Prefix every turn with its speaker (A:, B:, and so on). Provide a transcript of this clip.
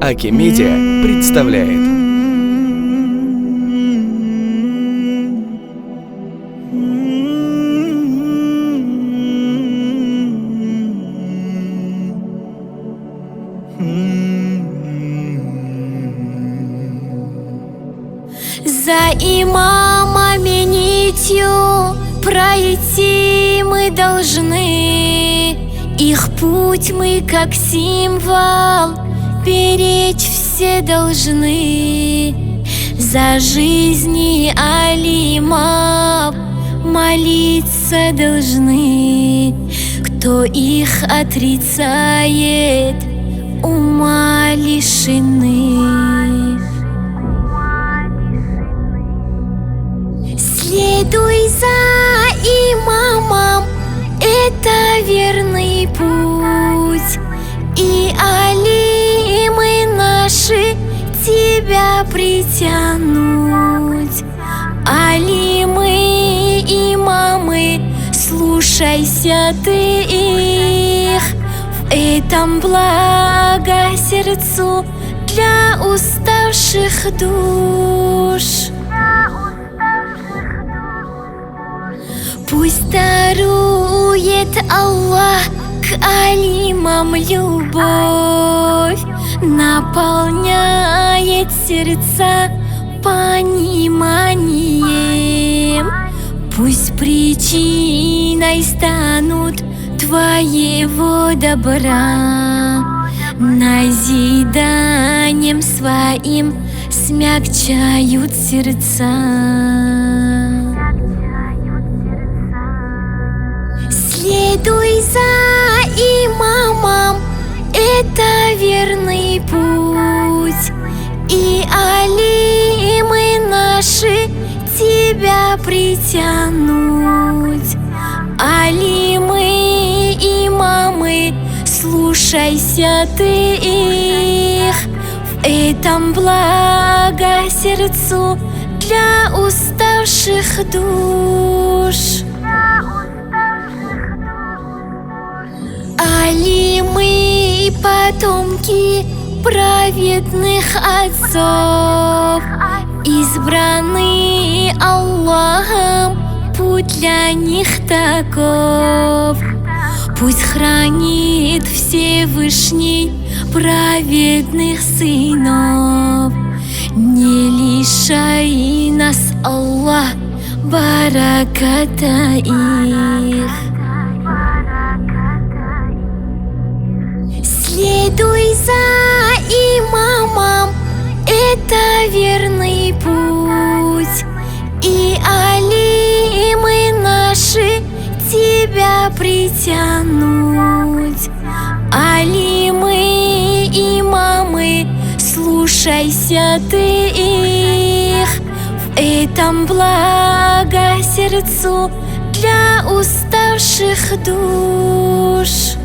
A: Аки-Медиа представляет.
B: За имамами нитью пройти мы должны, их путь мы как символ беречь все должны. За жизни алимов молиться должны, кто их отрицает, ума лишены. Следуй за имамом, это верный путь, и алимы наши тебя притянуть. Алимы, имамы, слушайся ты их, в этом благо сердцу для уставших душ. Пусть дарует Аллах к алимам любовь, наполняет сердца пониманием. Пусть причиной станут твоего добра, назиданием своим смягчают сердца. Следуй за имамом, это верный путь, и алимы наши тебя притянуть. Алимы, имамы, слушайся ты их, в этом благо сердцу для уставших душ. Алимы, потомки праведных отцов, избранный Аллахом, путь для них таков. Пусть хранит Всевышний праведных сынов, не лишай нас, Аллах, бараката их. Следуй за имамом, это верный путь, и алимы наши тебя притянуть. Алимы, имамы, слушайся ты их, в этом благо сердцу для уставших душ.